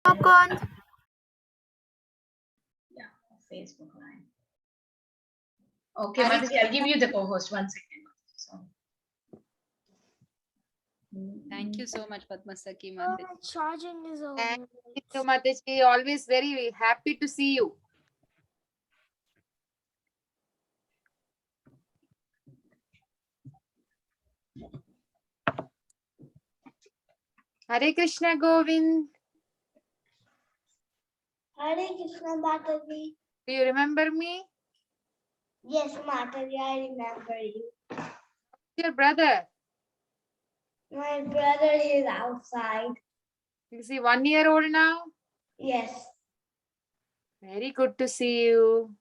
talk on? Yeah, Facebook Live. Okay, Mataji, I'll give you the co-host. 1 second. So. Thank you so much, Padmasakhi Mataji. Charging is over. Thank you, Mataji. Always very happy to see you. Hare Krishna Govind. Hare Krishna Mataji. Do you remember me? Yes, Mataji, I remember you. Your brother. My brother is outside. Is he 1 year old now? Yes. Very good to see you.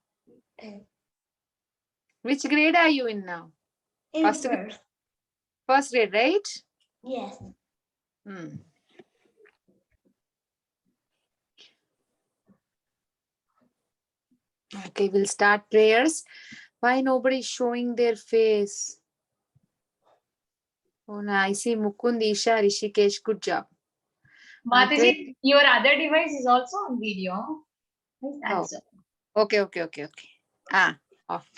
Which grade are you in now? In First grade, right? Yes. Okay, we'll start prayers. Why nobody is showing their face? Oh, no, I see Mukund, Isha, Rishikesh. Good job. Mataji, your other device is also on video. Oh. Okay. Off.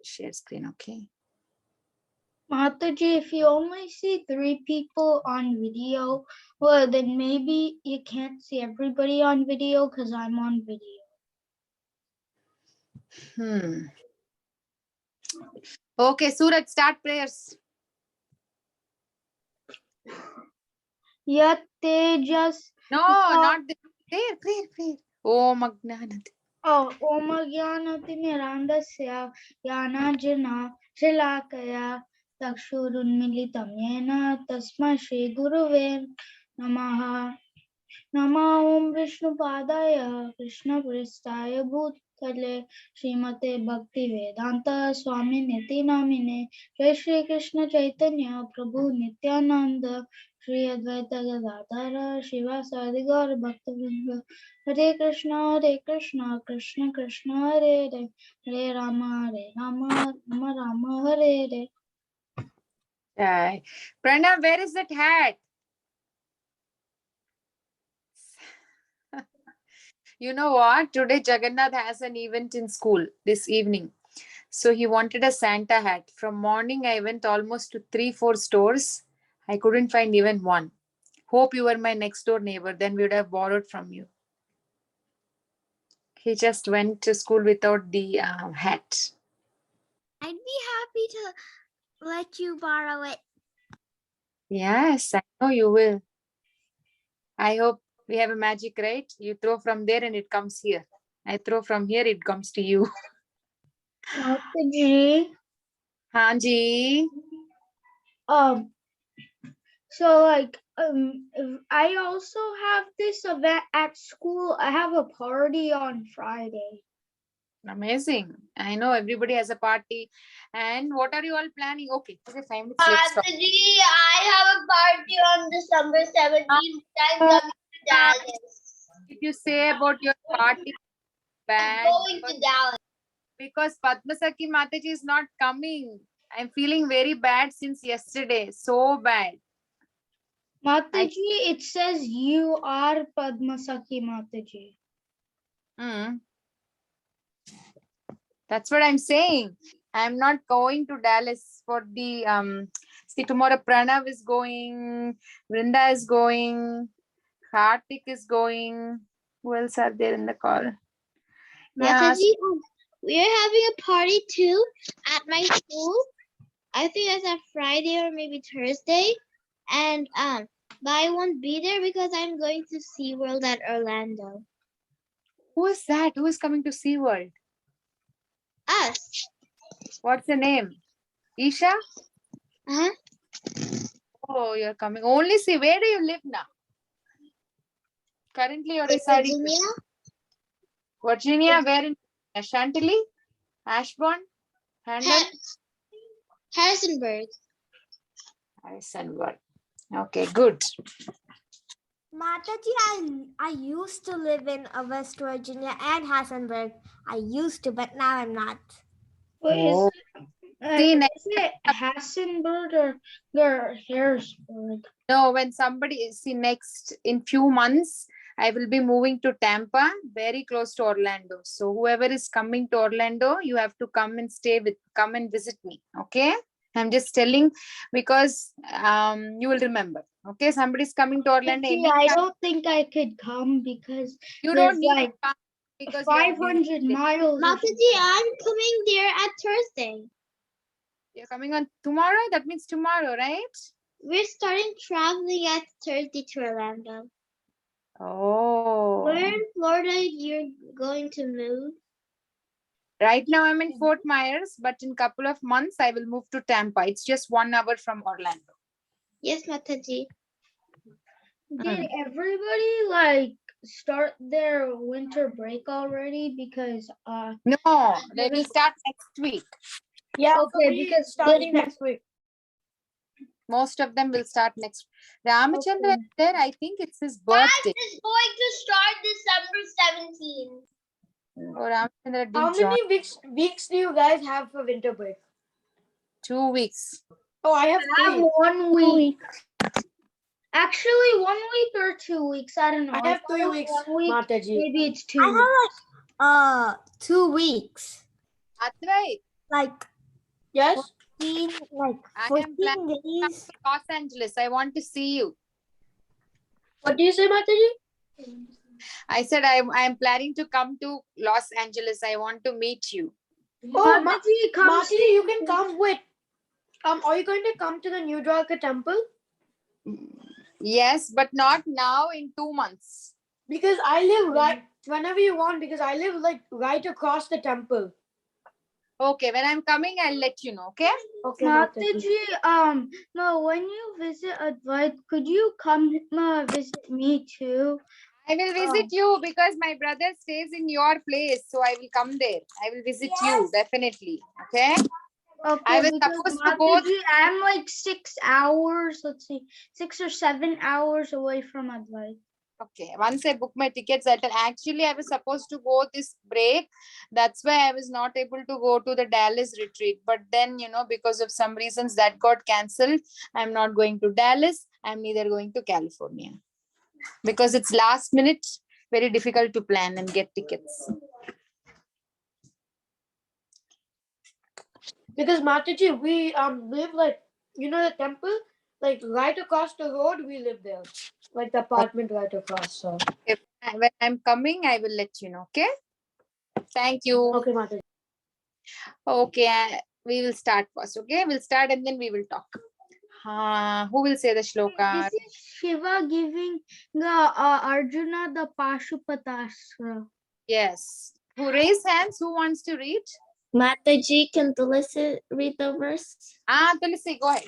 Share screen, okay. Mataji, if you only see 3 people on video, well, then maybe you can't see everybody on video because I'm on video. Okay, Suraj, start prayers. Yat tejas. No, not this. Prayer. Om Agnanati. Oh, Om Jnanati Mirandasya Yanajana Shalakaya Takshurunmilitam Yena Tasma Shri Guruve Namaha. Nama Om Vishnu Padaya Krishna Pristaya Bhutale Srimate Bhakti Vedanta Swami Niti Namine Jai Shri Krishna Chaitanya Prabhu Nityananda Shri Advaita Gadadhara Shiva Sadigaur Bhaktivinoda Hare Krishna Krishna Krishna Hare Hare Hare Rama Rama Rama Hare Hare. Right. Pranav, where is that hat? You know what? Today Jagannath has an event in school this evening. So he wanted a Santa hat. From morning, I went almost to 3-4 stores. I couldn't find even one. Hope you were my next door neighbor. Then we would have borrowed from you. He just went to school without the hat. I'd be happy to let you borrow it. Yes, I know you will. I hope we have a magic, right? You throw from there and it comes here. I throw from here, it comes to you. Mataji. Hanji. So like I also have this event at school. I have a party on Friday. Amazing. I know everybody has a party. And what are you all planning? Okay, 5 minutes. Let's talk. I have a party on December 17th. I'm coming to Dallas. Did you say about your party? Bad. I'm going to Dallas. Because Padmasakhi Mataji is not coming. I'm feeling very bad since yesterday. So bad. Mataji, it says you are Padmasakhi Mataji. That's what I'm saying. I'm not going to Dallas for the see, tomorrow Pranav is going, Vrinda is going, Karthik is going. Who else are there in the call? Mataji, we're having a party too at my school. I think it's a Friday or maybe Thursday. And but I won't be there because I'm going to SeaWorld at Orlando. Who is that? Who is coming to SeaWorld? Us. What's the name? Isha? Uh-huh. Oh, you're coming. Only see, where do you live now? Currently you're residing Virginia. Virginia, where in Chantilly? Ashburn? Handle? Harrisonburg. Harrisonburg. Okay, good. Mataji, I used to live in West Virginia and Harrisonburg. I used to, but now I'm not. Where is See, is next it Hassenberg or Harrisburg? No, when somebody see next in few months, I will be moving to Tampa, very close to Orlando. So whoever is coming to Orlando, you have to come and visit me. Okay. I'm just telling because you will remember. Okay, somebody's coming to Orlando. See, I don't think I could come because You there's don't need like to come because you are 500 miles. Mataji, I'm coming there at Thursday. you're coming on tomorrow. That means tomorrow, right? We're starting traveling at Thursday to Orlando. Oh. Where in Florida you're going to move? Right now I'm in Fort Myers, but in couple of months I will move to Tampa. It's just 1 hour from Orlando. Yes, Mataji. Did everybody like start their winter break already? Because No, they will start next week. yeah, okay, because starting next week. Most of them will start next. Ramachandra is there. I think it's his birthday. It's going to start December 17th. Oh, Ramachandra How didn't join. many weeks do you guys have for winter break? 2 weeks. Oh, I have 1 week. Actually, 1 week or 2 weeks. I don't know. I have If 3 weeks, 1 week, Mataji. maybe it's 2 I weeks. have 2 weeks. Advait, Like Yes? 14, like I am 14 planning to come days. to Los Angeles. I want to see you. What do you say, Mataji? I said I am planning to come to Los Angeles. I want to meet you. Oh, Mataji, come Mataji, see. you can come with. Are you going to come to the New Dwarka temple? Yes, but not now in 2 months. Because I live right, whenever you want, because I live like right across the temple. Okay, when I'm coming, I'll let you know. Okay. Okay, Mataji. Mataji, no, when you visit Advait, could you come visit me too? I will visit you because my brother stays in your place. So I will come there. I will visit you definitely. Okay. Okay, I was because supposed to go. Mataji, I'm like 6 hours, let's see, 6 or 7 hours away from Advait. Okay. Once I book my tickets, actually I was supposed to go this break. That's why I was not able to go to the Dallas retreat. But then, because of some reasons that got cancelled, I'm not going to Dallas. I'm neither going to California. Because it's last minute, very difficult to plan and get tickets. Because Mataji, we live like, the temple, like right across the road, we live there. Like the apartment right across. So When I'm coming, I will let you know. Okay. Thank you. okay, Mataji. Okay. We will start first. Okay. We'll start and then we will talk. Who will say the shloka? This is Shiva giving Arjuna the Pashupatasra. Yes. Who raise hands? Who wants to read? Mataji, can Tulasi read the verse? Tulasi, go ahead.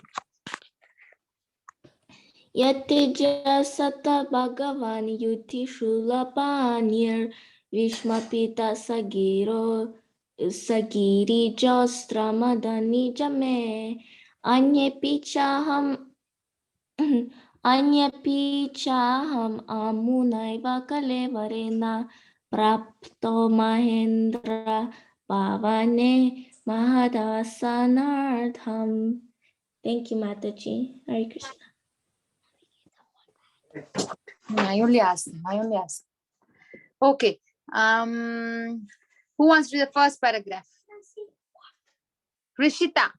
Yatija Sata Bhagavan Yuti Shulapanir Vishmapita Sagiro Sagiri Jostra Madani Jame Anyepi Chaham Amunaiva Kalevarena Prapto Mahendra Bhavane Mahadasanardham. Thank you, Mataji. Hare Krishna. I only asked. Okay. Who wants to do the first paragraph? Rishita.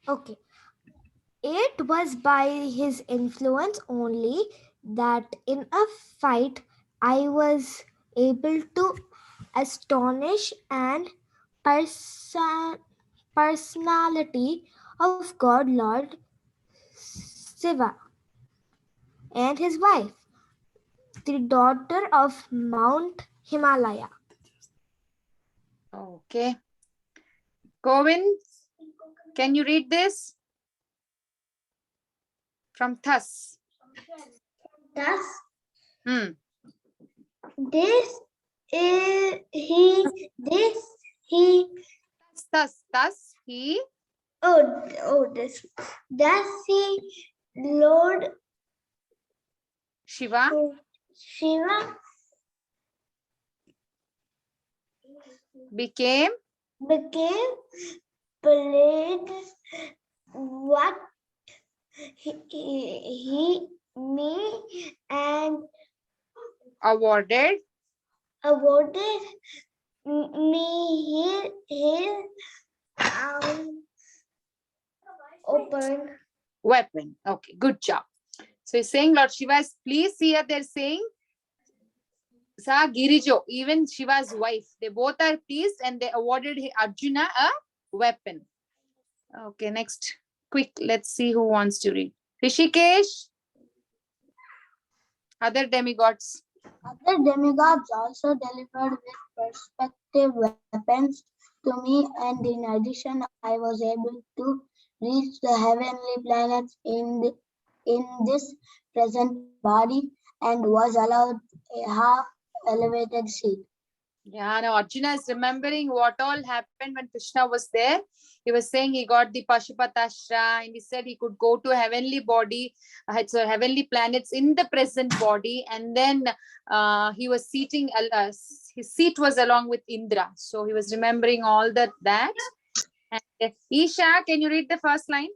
Okay. It was by his influence only that in a fight I was able to astonish and personality of God Lord Shiva and his wife, the daughter of Mount Himalaya. Okay. Govind, can you read this? From Thus. Thus, Thus he, Lord Shiva. Shiva became played what me and awarded awarded me his open. weapon. Okay, good job. So he's saying Lord Shiva is pleased. Here they're saying Sa Girijo, even Shiva's wife, they both are pleased and they awarded Arjuna a weapon. Okay, next. Quick, let's see who wants to read. Rishikesh. Other demigods. Other demigods also delivered with perspective weapons to me, and in addition, I was able to reach the heavenly planets in this present body and was allowed a half elevated seat. Yeah, now Arjuna is remembering what all happened when Krishna was there. He was saying he got the Pashupatashra and he said he could go to heavenly body, so heavenly planets in the present body. And then he was seating, his seat was along with Indra. So he was remembering all that. And Isha, can you read the first line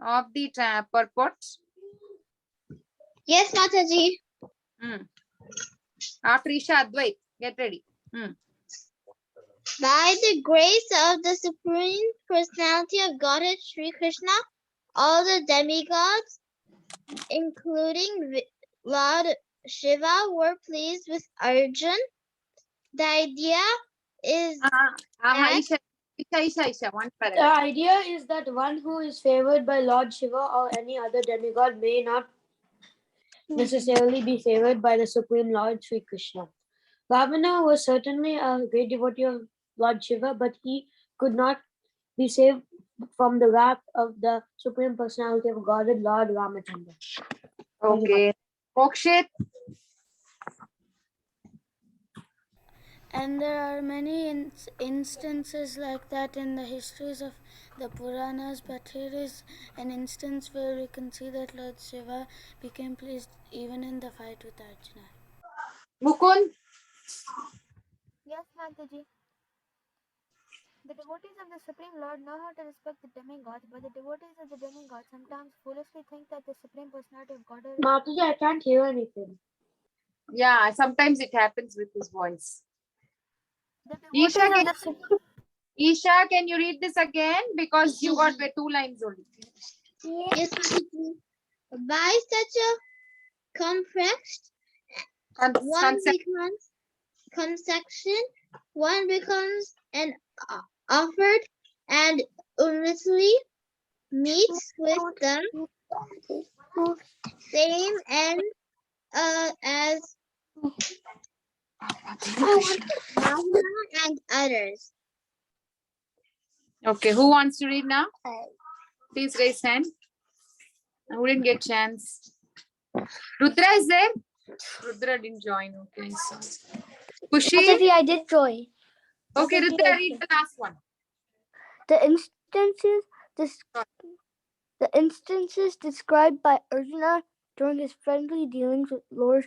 of the purport? Yes, Mataji. After Isha, Advait, get ready. By the grace of the Supreme Personality of Godhead Sri Krishna, all the demigods, including Lord Shiva, were pleased with Arjun. The idea is Isha, one The paragraph. idea is that one who is favored by Lord Shiva or any other demigod may not necessarily be favored by the Supreme Lord Sri Krishna. Ravana was certainly a great devotee of Lord Shiva, but he could not be saved from the wrath of the Supreme Personality of Godhead, Lord Ramachandra. Okay. Mokshit. And there are many instances like that in the histories of the Puranas, but here is an instance where we can see that Lord Shiva became pleased even in the fight with Arjuna. Mukund. Yes, Mataji. The devotees of the Supreme Lord know how to respect the demigods, but the devotees of the demigods sometimes foolishly think that the Supreme Personality of Godhead. Mataji, I can't hear anything. Yeah, sometimes it happens with his voice. Isha, can you read this again? Because you got 2 lines only. yes, Mataji. By such a complex one becomes an offered and ultimately meets with the same end as Ravana and others. Okay, who wants to read now? Please raise hand. Who didn't get chance? Rudra is there? Rudra didn't join. Okay, so Kushi. Mataji, I did join. Okay, Rudra, read the last one. The instances described by Arjuna during his friendly dealings with Lord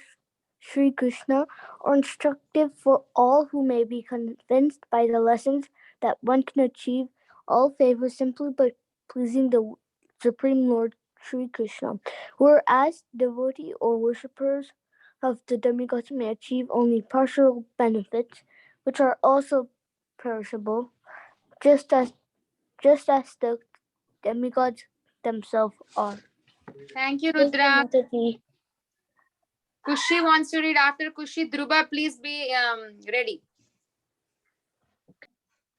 Sri Krishna are instructive for all who may be convinced by the lessons that one can achieve all favor simply by pleasing the Supreme Lord Sri Krishna, whereas devotee or worshippers of the demigods may achieve only partial benefits, which are also perishable, just as the demigods themselves are. Thank you, Rudra. Kushi wants to read after Kushi. Dhruva, please be ready.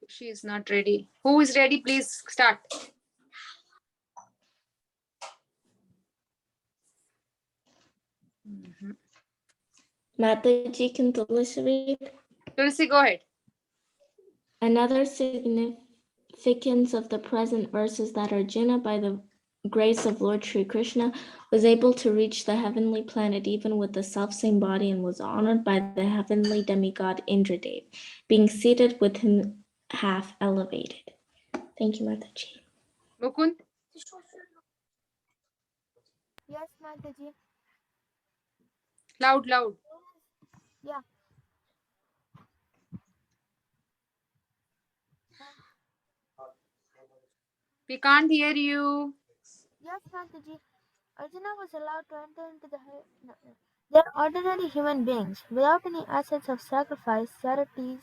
Kushi is not ready. Who is ready? Please start. Mataji, can Tulsi read? Tulsi, go ahead. Another significance of the present verse is that Arjuna, by the grace of Lord Sri Krishna, was able to reach the heavenly planet even with the selfsame body and was honored by the heavenly demigod Indradev, being seated with him half elevated. Thank you, Mataji. Mukund. Yes, Mataji. Loud. Yeah. We can't hear you. Yes, Mataji. Arjuna was allowed to enter into the no, no. They're ordinary human beings without any assets of sacrifice, charities.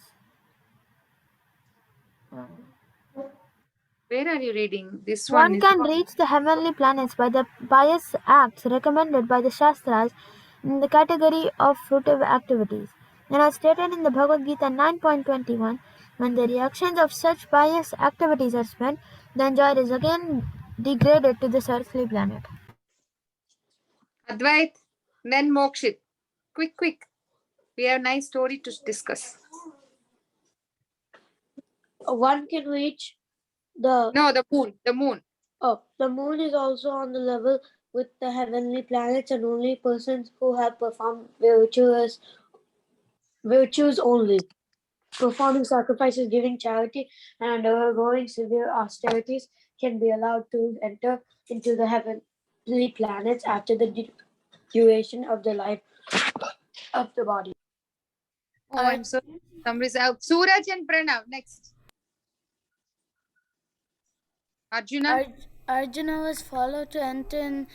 Where are you reading? This one One is. can reach the heavenly planets by the pious acts recommended by the Shastras in the category of fruitive activities. And as stated in the Bhagavad Gita 9.21, when the reactions of such pious activities are spent, the enjoyer is again degraded to this earthly planet. Advait, then Mokshit. Quick, quick. We have a nice story to discuss. One can reach the No, the moon. The moon. Oh, the moon is also on the level with the heavenly planets, and only persons who have performed virtues only, performing sacrifices, giving charity, and undergoing severe austerities can be allowed to enter into the heavenly planets after the duration of the life of the body. Oh, I'm sorry. Somebody's out. Suraj and Pranav. Next. Arjuna. Arjuna was followed to enter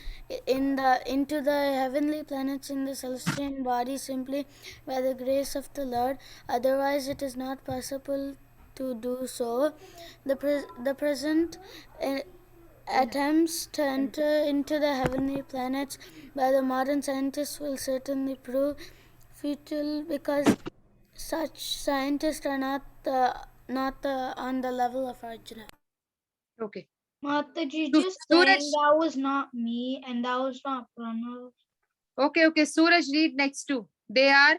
into the heavenly planets in the celestial body simply by the grace of the Lord. Otherwise, it is not possible to do so. The present attempts to enter into the heavenly planets by the modern scientists will certainly prove futile because such scientists are not on the level of Arjuna. Okay. Mataji, Su- just Suraj. saying that was not me and that was not Pranav. Okay, okay. Suraj, read next two. They are.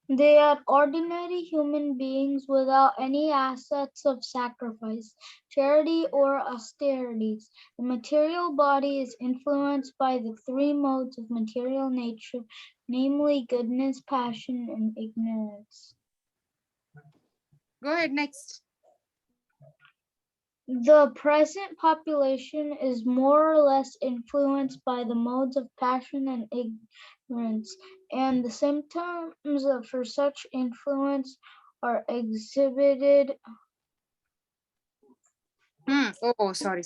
They are ordinary human beings without any assets of sacrifice, charity, or austerities. The material body is influenced by the three modes of material nature, namely goodness, passion, and ignorance. Go ahead, next. The present population is more or less influenced by the modes of passion and ignorance, and the symptoms for such influence are exhibited. Oh, sorry.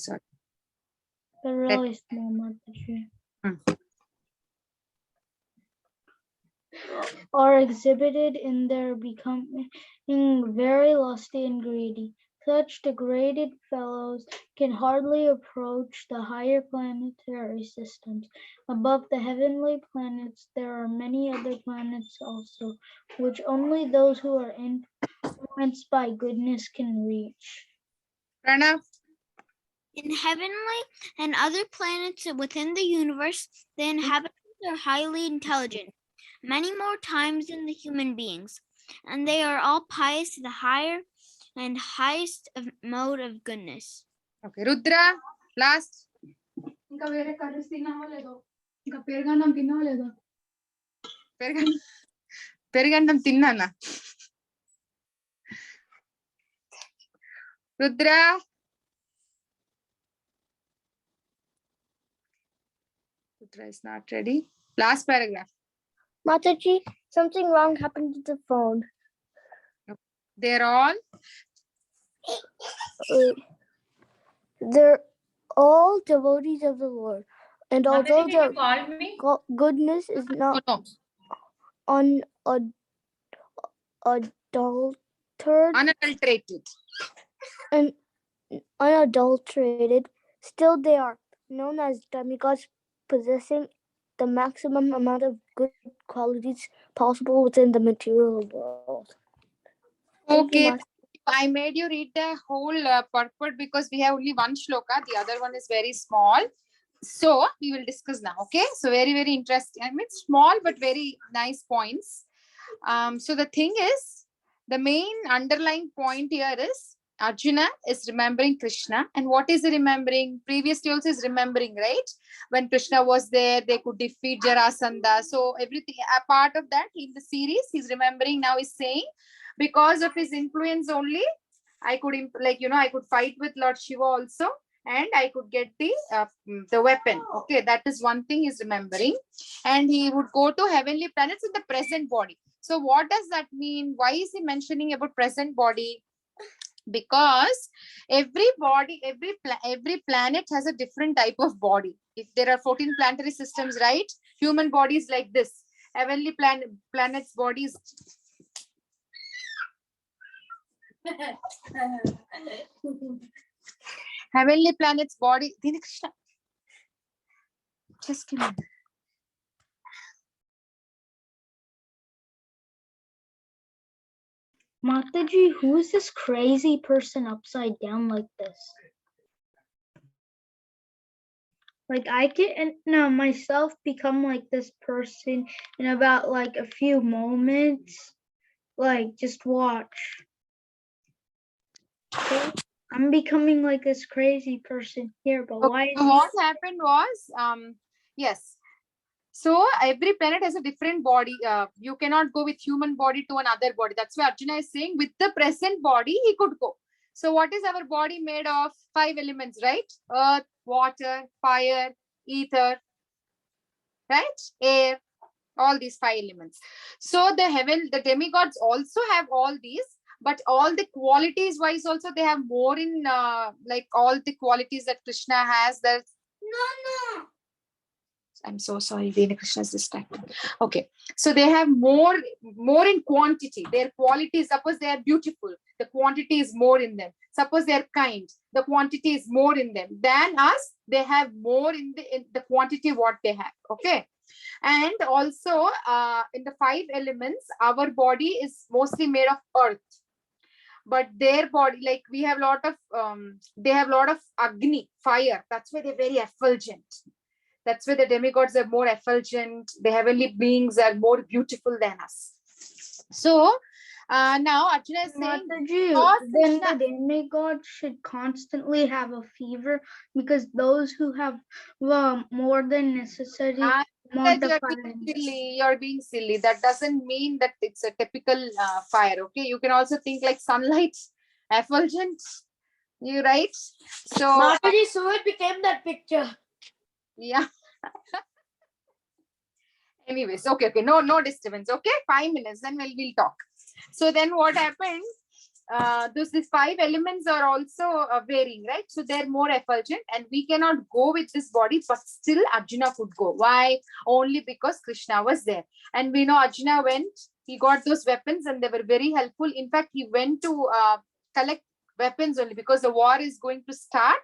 They're really small, Mataji. Are exhibited in their becoming very lusty and greedy. Such degraded fellows can hardly approach the higher planetary systems. Above the heavenly planets, there are many other planets also, which only those who are influenced by goodness can reach. Pranav. In heavenly and other planets within the universe, the inhabitants are highly intelligent, many more times than the human beings, and they are all pious to the higher and highest mode of goodness. Okay, Rudra, last. పెరుగన్నం తిన్నానా Rudra. Rudra is not ready. Last paragraph. Mataji, something wrong happened to the phone. They're all. They're all devotees of the Lord. And although Mataji, did you call me? goodness is not Unadulterated. And unadulterated, still they are known as demigods, possessing the maximum amount of good qualities possible within the material world. Okay, I made you read the whole purport because we have only one shloka. The other one is very small. So we will discuss now. Okay, so very, very interesting. I mean, small but very nice points. So the thing is, the main underlying point here is Arjuna is remembering Krishna. And what is he remembering? Previously also is remembering, right? When Krishna was there, they could defeat Jarasandha. So everything, a part of that in the series, he's remembering now is saying, because of his influence only, I could, I could fight with Lord Shiva also. And I could get the weapon. Okay, that is one thing he's remembering. And he would go to heavenly planets in the present body. So what does that mean? Why is he mentioning about present body? Because every planet has a different type of body. If there are 14 planetary systems, right? Human bodies like this. Heavenly planets bodies. Heavenly planets body. Dina Krishna. Just give me. Mataji, who is this crazy person upside down like this? Like I can myself become like this person in about like a few moments. Like just watch. Okay? I'm becoming like this crazy person here, but why is What happened was, yes. So every planet has a different body. You cannot go with human body to another body. That's why Arjuna is saying with the present body, he could go. So what is our body made of? 5 elements, right? Earth, water, fire, ether, right? Air, all these 5 elements. So the demigods also have all these, but all the qualities wise also they have more in like all the qualities that Krishna has. That I'm so sorry, Vena Krishna is distracted. Okay, so they have more in quantity. Their quality, suppose they are beautiful, the quantity is more in them. Suppose they are kind, the quantity is more in them. Than us, they have more in the quantity what they have. Okay, and also in the 5 elements, our body is mostly made of earth. But their body, like we have lot of, they have lot of Agni, fire. That's why they're very effulgent. That's why the demigods are more effulgent. The heavenly beings are more beautiful than us. So now Arjuna is saying, then the demigods should constantly have a fever because those who have more than necessary amount of you're being silly. That doesn't mean that it's a typical fire. Okay, you can also think like sunlight, effulgent. You right? So Mataji, so it became that picture. Yeah. Anyways, okay, no disturbance. Okay, 5 minutes, then we'll talk. So then what happened? These 5 elements are also varying, right? So they're more effulgent, and we cannot go with this body, but still Arjuna could go. Why? Only because Krishna was there. And we know Arjuna went, he got those weapons, and they were very helpful. In fact, he went to collect weapons only because the war is going to start.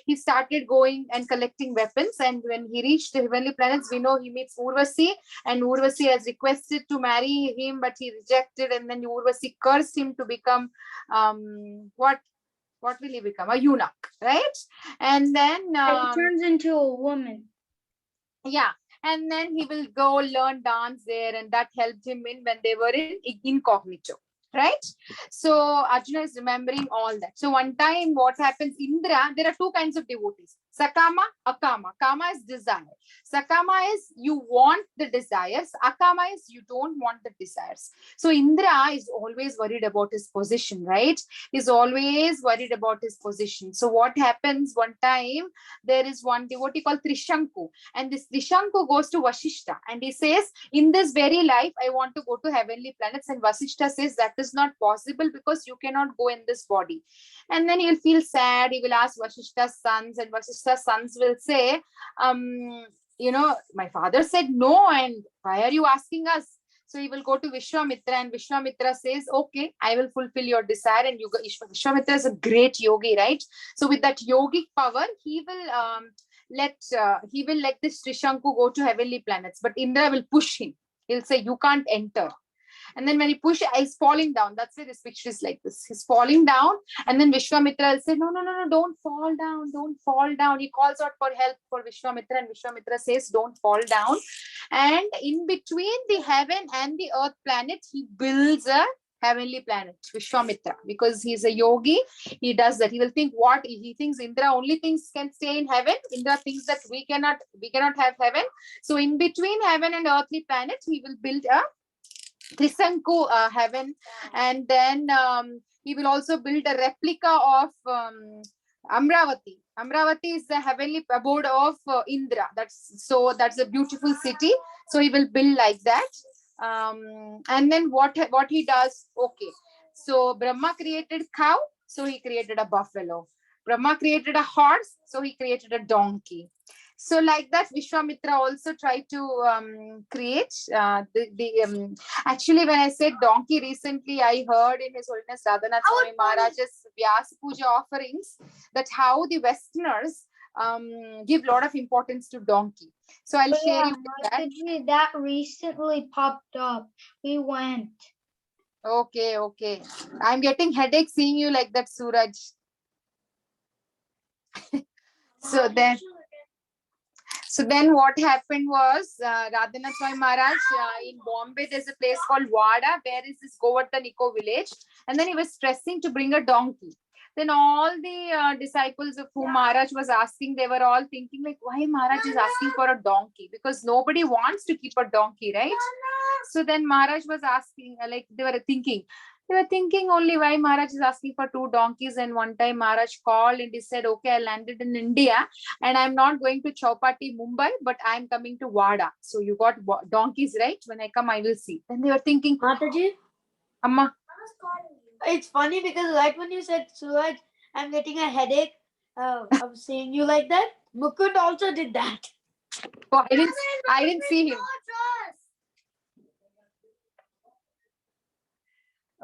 He started going and collecting weapons, and when he reached the heavenly planets, we know he meets Urvasi, and Urvasi has requested to marry him, but he rejected, and then Urvasi cursed him to become what will he become? A eunuch, right? And then he turns into a woman. Yeah, and then he will go learn dance there, and that helped him in when they were in incognito. Right? So Arjuna is remembering all that. So one time what happens, Indra, there are 2 kinds of devotees, Sakama, Akama. Kama is desire. Sakama is you want the desires. Akama is you don't want the desires. So Indra is always worried about his position, right? He's always worried about his position. So what happens, one time there is one devotee called Trishanku, and this Trishanku goes to Vasishta, and he says, in this very life, I want to go to heavenly planets. And Vasishta says that is not possible because you cannot go in this body. And then he'll feel sad. He will ask Vasishta's sons, and Vasishta's sons will say, you know, my father said no, and why are you asking us? So he will go to Vishwamitra, and Vishwamitra says, okay, I will fulfill your desire. And Vishwamitra is a great yogi, right? So with that yogic power, he will let this Trishanku go to heavenly planets, but Indra will push him. He'll say, you can't enter. And then when he pushes, he's falling down. That's why this picture is like this. He's falling down. And then Vishwamitra will say, no, don't fall down. Don't fall down. He calls out for help for Vishwamitra, and Vishwamitra says, don't fall down. And in between the heaven and the earth planet, he builds a heavenly planet, Vishwamitra, because he's a yogi. He does that. He will think what he thinks Indra only things can stay in heaven. Indra thinks that we cannot have heaven. So in between heaven and earthly planet, he will build a Trisanku heaven, and then he will also build a replica of Amravati. Amravati is the heavenly abode of Indra. That's a beautiful city. So he will build like that. And then what he does? Okay, so Brahma created cow. so he created a buffalo. Brahma created a horse, so he created a donkey. So like that, Vishwamitra also tried to create actually when I said donkey recently, I heard in His Holiness Radhanath Swami Maharaj's Vyasa Puja offerings that how the Westerners give lot of importance to donkey. So I'll share you with that. That recently popped up. We went. Okay, okay. I'm getting headache seeing you like that, Suraj. So then what happened was Radhanath Swami Maharaj in Bombay, there's a place called Wada, where is this Govardhan Eco Village. And then he was stressing to bring a donkey. Then all the disciples of whom Maharaj was asking, they were all thinking like, why Maharaj is asking for a donkey? Because nobody wants to keep a donkey, right? So then Maharaj was asking, like they were thinking only why Maharaj is asking for 2 donkeys. And one time Maharaj called and he said, okay, I landed in India and I'm not going to Chowpatty, Mumbai, but I'm coming to Wada. So you got donkeys, right? When I come, I will see. Then they were thinking, Mataji, Amma. it's funny because right when you said Suraj, I'm getting a headache of seeing you like that. Mukund also did that. Oh, I didn't see him.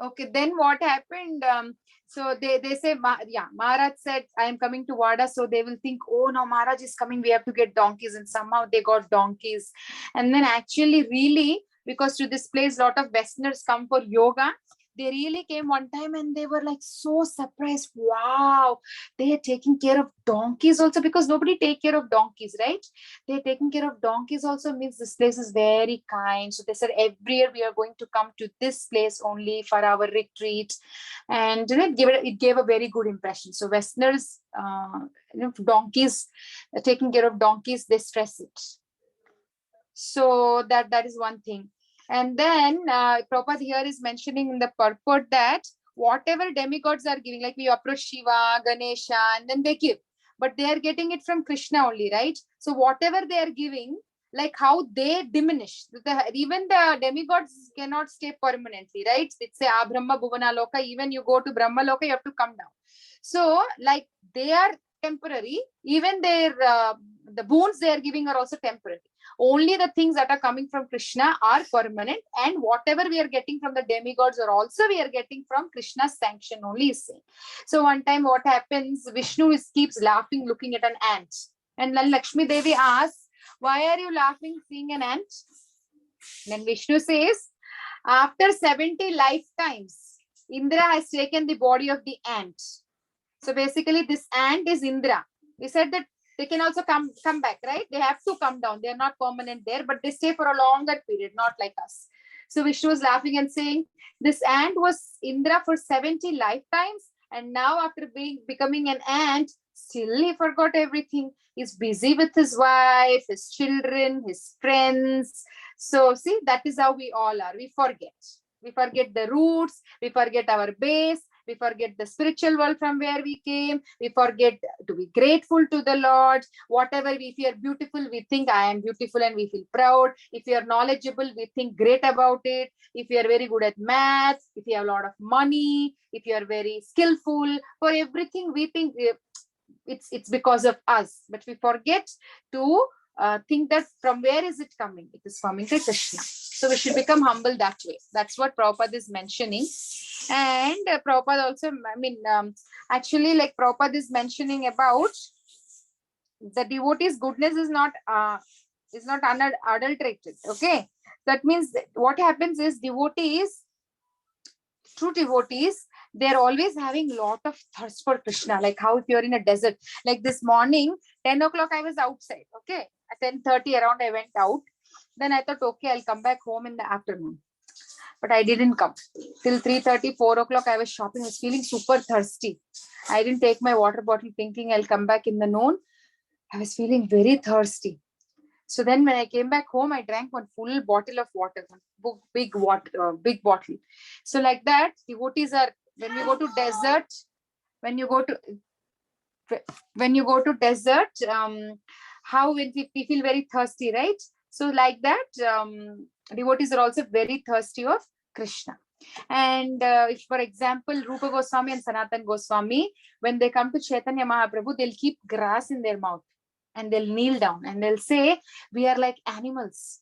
Okay, then what happened? So they say, Maharaj said, I am coming to Wada. So they will think, oh, now Maharaj is coming. We have to get donkeys. And somehow they got donkeys. And then actually, really, because to this place, a lot of Westerners come for yoga. They really came one time and they were like so surprised. Wow, they are taking care of donkeys also, because nobody take care of donkeys, right? They're taking care of donkeys also, means this place is very kind. So they said every year we are going to come to this place only for our retreat. And it gave a very good impression. So Westerners, donkeys, taking care of donkeys, they stress it. So that is one thing. And then Prabhupada here is mentioning in the purport that whatever demigods are giving, like we approach Shiva, Ganesha, and then they give, but they are getting it from Krishna only, right? So whatever they are giving, like how they diminish, even the demigods cannot stay permanently, right? It's a Brahma Bhuvana Loka, even you go to Brahma Loka, you have to come down. So like they are temporary, even their the boons they are giving are also temporary. Only the things that are coming from Krishna are permanent, and whatever we are getting from the demigods are also we are getting from Krishna's sanction only. So one time what happens, Vishnu keeps laughing looking at an ant, and then Lakshmi Devi asks, why are you laughing seeing an ant? Then Vishnu says, after 70 lifetimes, Indra has taken the body of the ant. So basically this ant is Indra. We said that they can also come back, right? They have to come down. They are not permanent there, but they stay for a longer period, not like us. So Vishnu was laughing and saying, this ant was Indra for 70 lifetimes. And now after becoming an ant, still he forgot everything. He's busy with his wife, his children, his friends. So see, that is how we all are. We forget. We forget the roots. We forget our base. We forget the spiritual world from where we came. We forget to be grateful to the Lord. Whatever, if you are beautiful, we think I am beautiful and we feel proud. If you are knowledgeable, we think great about it. If you are very good at math, if you have a lot of money, if you are very skillful, for everything we think it's because of us. But we forget to think that from where is it coming? It is coming to Krishna. So we should become humble that way. That's what Prabhupada is mentioning. And Prabhupada also, actually, like Prabhupada is mentioning about the devotee's goodness is not unadulterated. Okay, that means that what happens is true devotees, they're always having a lot of thirst for Krishna. Like how if you're in a desert, like this morning, 10 o'clock, I was outside. Okay, at 10:30 around, I went out. Then I thought, okay, I'll come back home in the afternoon. But I didn't come. Till 3:30, 4 o'clock, I was shopping. I was feeling super thirsty. I didn't take my water bottle thinking I'll come back in the noon. I was feeling very thirsty. So then when I came back home, I drank one full bottle of water, one big bottle. So like that, devotees are, when you go to desert, how when we feel very thirsty, right? So like that, devotees are also very thirsty of Krishna. And if, for example, Rupa Goswami and Sanatan Goswami, when they come to Chaitanya Mahaprabhu, they'll keep grass in their mouth and they'll kneel down and they'll say, we are like animals.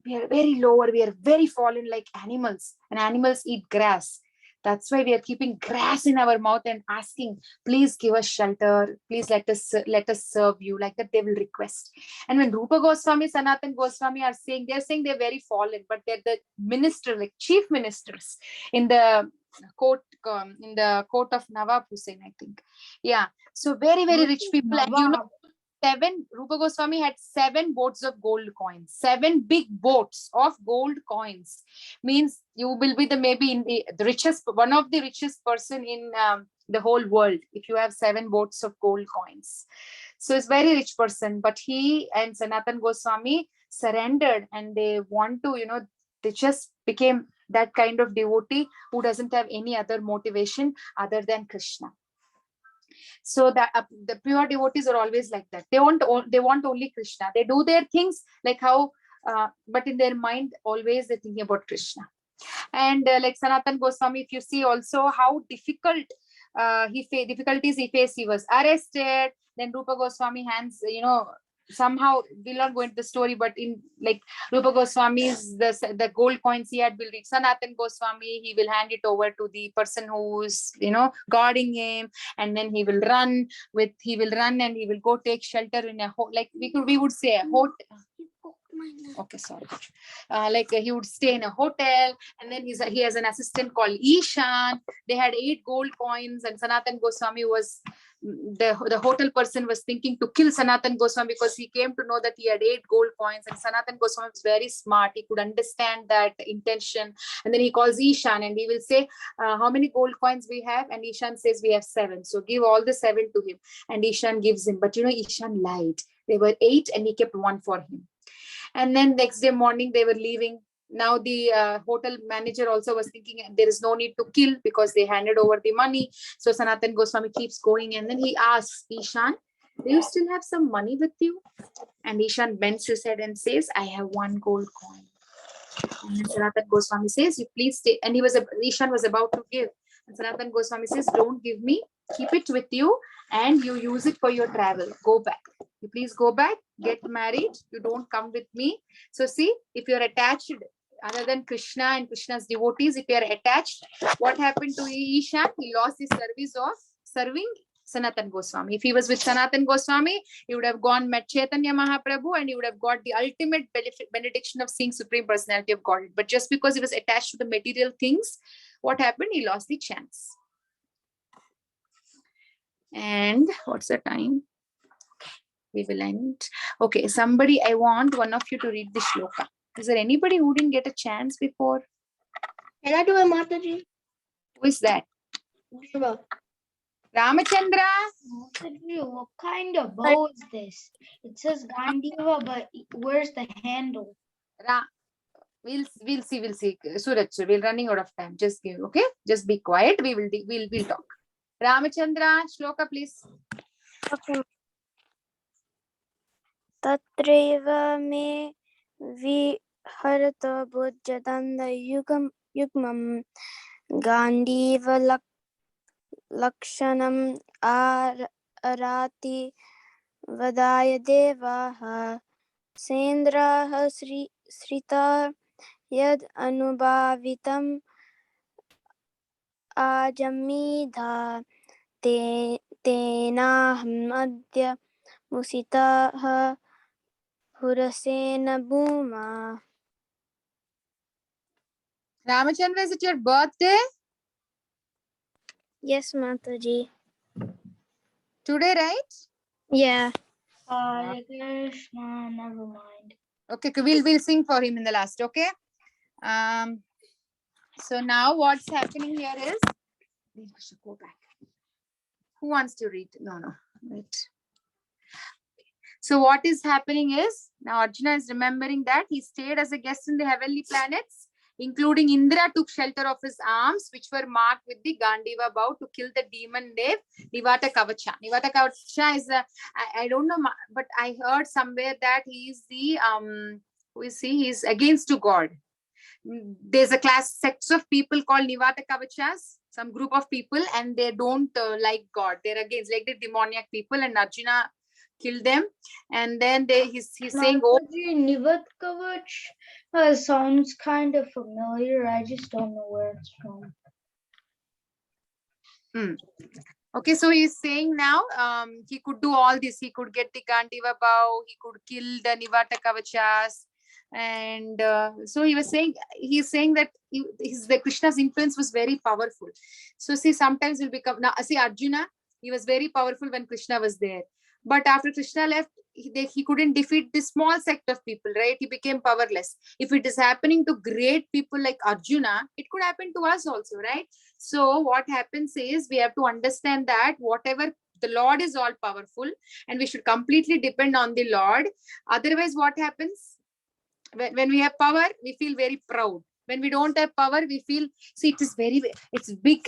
We are very lower. We are very fallen like animals, and animals eat grass. That's why we are keeping grass in our mouth and asking, please give us shelter. Please let us serve you. Like that they will request. And when Rupa Goswami, Sanatan Goswami are saying, they're saying they're very fallen, but they're the minister, like chief ministers in the court of Nawab Hussain, I think. Yeah. So very, very rich people. And you know, Rupa Goswami had 7 boats of gold coins, 7 big boats of gold coins. Means you will be maybe in the richest, one of the richest person in the whole world if you have 7 boats of gold coins. So it's very rich person, but he and Sanatan Goswami surrendered, and they want to, you know, they just became that kind of devotee who doesn't have any other motivation other than Krishna. So that the pure devotees are always like that. They want only Krishna. They do their things like how, but in their mind always they're thinking about Krishna. And like Sanatan Goswami, if you see also how difficulties he faced. He was arrested. Then Rupa Goswami hands, you know, somehow we'll not go into the story, but in like Rupa Goswami's the gold coins he had will reach Sanatan Goswami. He will hand it over to the person who's, you know, guarding him, and then he will run and he will go take shelter in a like we would say a hotel. Okay, sorry. Like he would stay in a hotel, and then he has an assistant called Ishan. They had 8 gold coins, and Sanatan Goswami was the hotel person was thinking to kill Sanatan Goswami because he came to know that he had 8 gold coins, and Sanatan Goswami was very smart. He could understand that intention, and then he calls Ishan and he will say, how many gold coins we have? And Ishan says we have 7. So give all the 7 to him, and Ishan gives him. But you know, Ishan lied. There were 8 and he kept 1 for him. And then next day morning they were leaving. Now the hotel manager also was thinking there is no need to kill because they handed over the money. So Sanatan Goswami keeps going, and then he asks Ishan, do you still have some money with you? And Ishan bends his head and says, I have 1 gold coin. And then Sanatan Goswami says, you please stay. And Ishan was about to give. And Sanatan Goswami says, don't give me, keep it with you and you use it for your travel. Go back. You please go back, get married. You don't come with me. So see, if you're attached other than Krishna and Krishna's devotees, if you're attached, what happened to Ishan? He lost the service of serving Sanatan Goswami. If he was with Sanatan Goswami, he would have gone met Chaitanya Mahaprabhu and he would have got the ultimate benediction of seeing Supreme Personality of Godhead. But just because he was attached to the material things, what happened? He lost the chance. And what's the time? We will end. Okay, somebody, I want one of you to read the shloka. Is there anybody who didn't get a chance before? Can I do it, Mataji? Who is that? Shiva. Ramachandra. Mataji, what kind of bow is this? It says Gandiva, but where's the handle? We'll see. Suraj, we're running out of time. Just give, okay? Just be quiet. We'll talk. Ramachandra, shloka, please. Okay. Tatreva me viharata bujjatanda yugmam Gandiva lakshanam arati vadaya devaha sendraha srita yad anubhavitam ajamidha tenaham adya musitaha Purasena Bhuma. Ramachandra, is it your birthday? Yes, Mataji. Today, right? Yeah. Hare Krishna, never mind. Okay, we'll sing for him in the last, okay? So now what's happening here is, we should go back. Who wants to read? No, wait. So what is happening is, now Arjuna is remembering that he stayed as a guest in the heavenly planets, including Indra took shelter of his arms, which were marked with the Gandiva bow to kill the demon Dev, Nivata Kavacha. Nivata Kavacha is I don't know, but I heard somewhere that he is the, who is he? He's against to God. there's a sects of people called Nivata Kavachas, some group of people, and they don't like God. They're against, like the demoniac people, and Arjuna killed them. And then he's saying, oh, Nivat Kavach sounds kind of familiar. I just don't know where it's from. okay, so he's saying now he could do all this. He could get the Gandiva bow, he could kill the Nivata Kavachas. And so he's saying that the Krishna's influence was very powerful. So see, sometimes he'll become, now see Arjuna, he was very powerful when Krishna was there. But after Krishna left, he couldn't defeat this small sect of people, right? He became powerless. If it is happening to great people like Arjuna, it could happen to us also, right? So what happens is we have to understand that whatever, the Lord is all powerful and we should completely depend on the Lord. Otherwise, what happens? When we have power, we feel very proud. When we don't have power, we feel, see, it's big.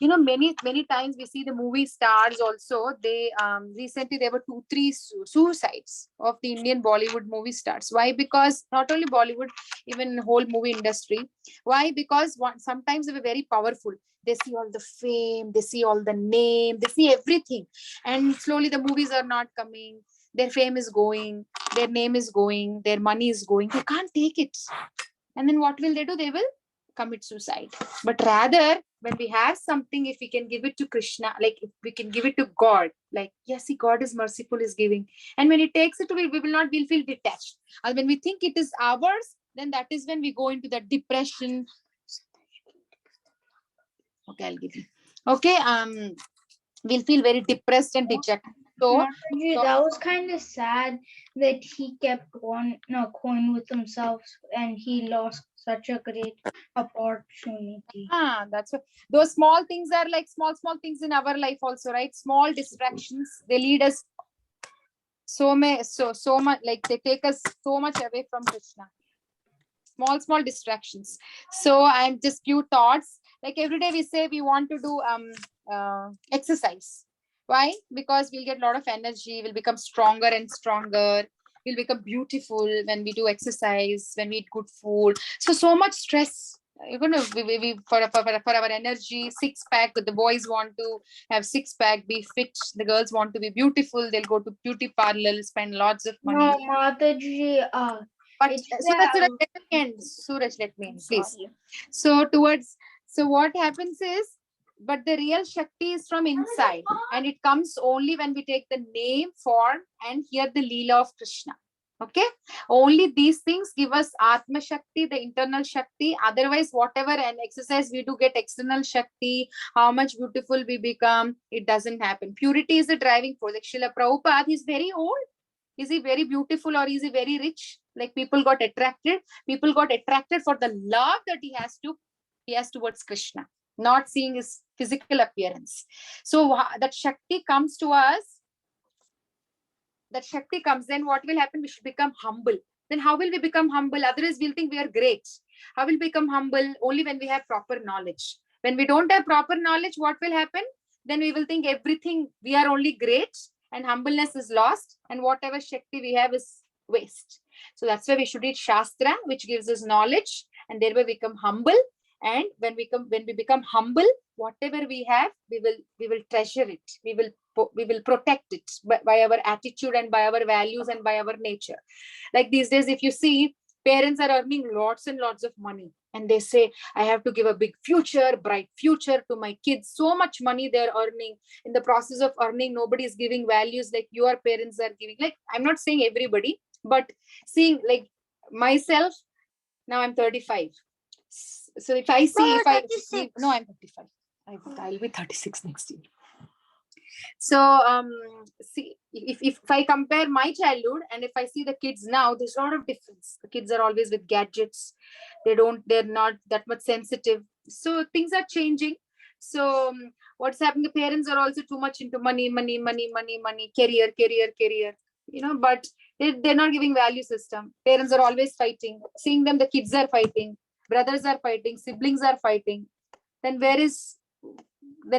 Many times we see the movie stars also. They recently there were 2-3 suicides of the Indian Bollywood movie stars. Why? Because not only Bollywood, even whole movie industry. Why? Because sometimes they were very powerful. They see all the fame, they see all the name, they see everything, and slowly the movies are not coming. Their fame is going, their name is going, their money is going. They can't take it. And then what will they do? They will commit suicide. But rather, when we have something, if we can give it to Krishna, like if we can give it to God, like, yes, see, God is merciful, is giving. And when he takes it away, we'll feel detached. And when we think it is ours, then that is when we go into that depression. Okay, I'll give you. Okay, we'll feel very depressed and dejected. So that was kind of sad that he kept going with himself and he lost such a great opportunity. That's what, those small things are like small things in our life also, right? Small distractions, they lead us so much, like they take us so much away from Krishna. Small distractions. So I'm just few thoughts. Like every day we say we want to do exercise. Why? Because we'll get a lot of energy, we'll become stronger and stronger, we'll become beautiful when we do exercise, when we eat good food. So much stress. Even if we for our energy, 6-pack, the boys want to have 6-pack, be fit, the girls want to be beautiful, they'll go to beauty parlor, spend lots of money. No, Mataji, but so that's what let me end. Suraj, let me end, please. So what happens is, but the real Shakti is from inside, and it comes only when we take the name, form, and hear the Leela of Krishna. Okay, only these things give us Atma Shakti, the internal Shakti. Otherwise, whatever an exercise we do, get external Shakti, how much beautiful we become, it doesn't happen. Purity is the driving force. Like Srila Prabhupada, he's very old. Is he very beautiful or is he very rich? Like people got attracted for the love that he has towards Krishna, not seeing his physical appearance. So that Shakti comes to us. That Shakti comes, then what will happen? We should become humble. Then how will we become humble? Otherwise, we'll think we are great. How will we become humble? Only when we have proper knowledge. When we don't have proper knowledge, what will happen? Then we will think everything, we are only great, and humbleness is lost, and whatever Shakti we have is waste. So that's why we should read Shastra, which gives us knowledge, and thereby become humble. And when we become humble, whatever we have, we will treasure it. We will protect it by our attitude and by our values and by our nature. Like these days, if you see, parents are earning lots and lots of money, and they say, I have to give a big future, bright future to my kids. So much money they're earning. In the process of earning, nobody is giving values like your parents are giving. Like, I'm not saying everybody, but seeing like myself, now I'm 35. So if I see, I'm 35. I'll be 36 next year. So see, if I compare my childhood and if I see the kids now, there's a lot of difference. The kids are always with gadgets. They're not that much sensitive. So things are changing. So what's happening? The parents are also too much into money, career. But they're not giving value system. Parents are always fighting. Seeing them, the kids are fighting. Brothers are fighting, siblings are fighting, then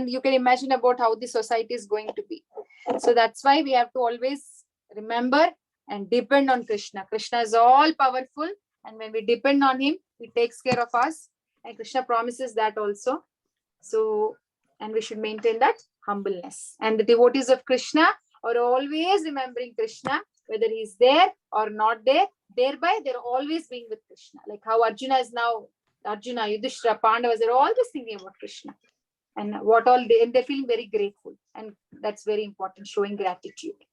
you can imagine about how the society is going to be. So that's why we have to always remember and depend on Krishna. Krishna is all powerful, and when we depend on him, He takes care of us, and Krishna promises that also. So, and we should maintain that humbleness. And the devotees of Krishna are always remembering Krishna, whether he's there or not there. Thereby, they're always being with Krishna. Like how Arjuna is now, Arjuna, Yudhishthira, Pandavas, they're always thinking about Krishna. And what all and they're feeling very grateful. And that's very important, showing gratitude.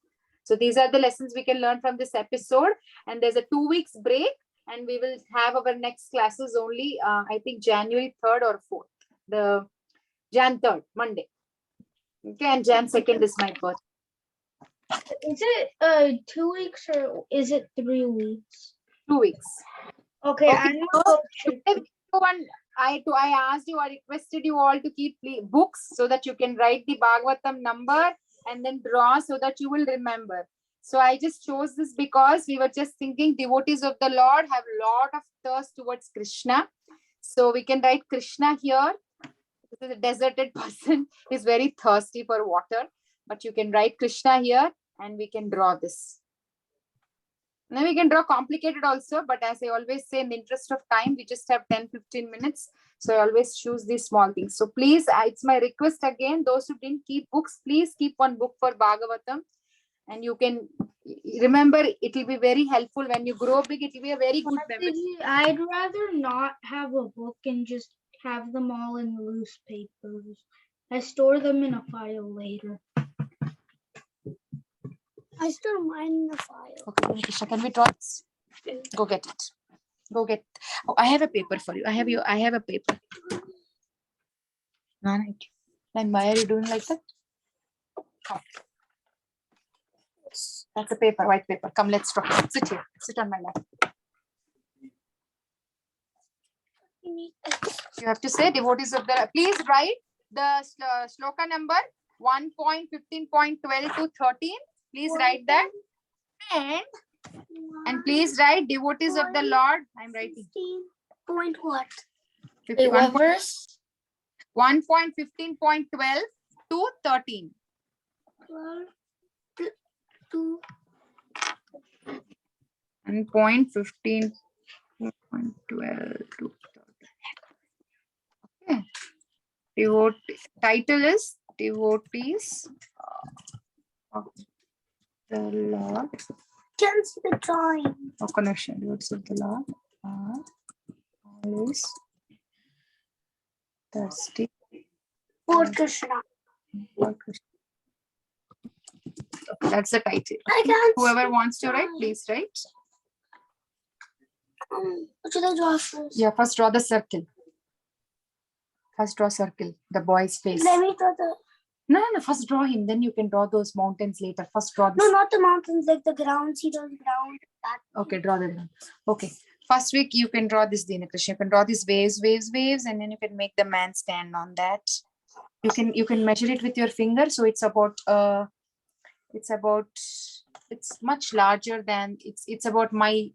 So these are the lessons we can learn from this episode. And there's a 2 weeks break, and we will have our next classes only, I think January 3rd or 4th. The Jan 3rd, Monday. Okay, and Jan 2nd is my birthday. Is it 2 weeks or is it 3 weeks? 2 weeks. Okay, Okay, I know. I asked you, I requested you all to keep books so that you can write the Bhagavatam number and then draw so that you will remember. So I just chose this because we were just thinking devotees of the Lord have a lot of thirst towards Krishna. So we can write Krishna here. This is a deserted person. He's very thirsty for water. But you can write Krishna here and we can draw this. Now we can draw complicated also, but as I always say, in the interest of time, we just have 10-15 minutes. So I always choose these small things. So please, it's my request again, those who didn't keep books, please keep one book for Bhagavatam. And you can remember, it will be very helpful when you grow big. It will be a very good memory. I'd rather not have a book and just have them all in loose papers. I store them in a file later. I store mine in the file. Okay, Krishna, can we draw this? Go get it. Go get. Oh, I have a paper for you. I have a paper. And why are you doing like that? Come. That's a paper, white paper. Come, let's draw. Sit here. Sit on my lap. You have to say devotees of the. Please write the shloka number 1.15.12 to 13. Please write that. And please write devotees of the Lord. I'm writing. Point what? 51. 1.15.12 to 13. 1.15.12 to 13. Okay. Title is Devotees of the Lord. Just the drawing. No connection. Devotees of the Lord are always thirsty For Krishna. for Krishna. Okay, that's the title. I can't. Whoever wants to write, please write. What should I draw first? Yeah, first draw the circle. First draw circle, the boy's face. Let me draw the. No. First draw him, then you can draw those mountains later. First draw this. No, not the mountains, like the ground. See those ground. That. Okay, draw them. Okay. First week, you can draw this Dina Krishna. You can draw these waves, and then you can make the man stand on that. You can measure it with your finger. So it's much larger than it's about my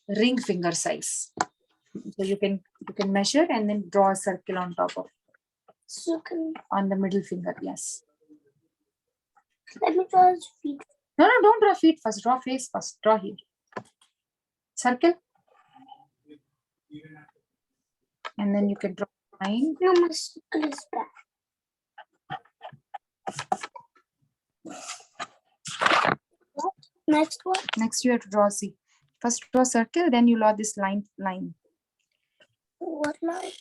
ring finger size. So you can measure and then draw a circle on top of. Circle. On the middle finger, yes. Let me draw his feet. No, don't draw feet first. Draw face first. Draw here. Circle. And then you can draw line. No, my circle is back. What? Next one? Next you have to draw C. First draw circle, then you draw this line. What line?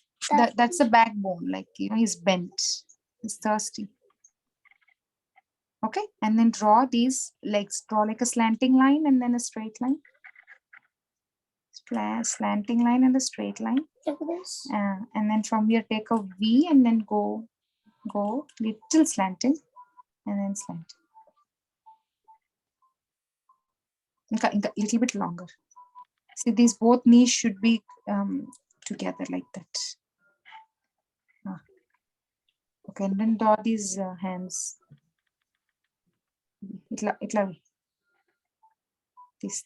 That's a backbone, like he's bent. He's thirsty. Okay, and then draw these legs. Draw like a slanting line and then a straight line. Slanting line and a straight line. Like this. And then from here take a V and then go little slanting and then slanting. A little bit longer. See, these both knees should be together like that. Okay, and then draw these hands. Itla this.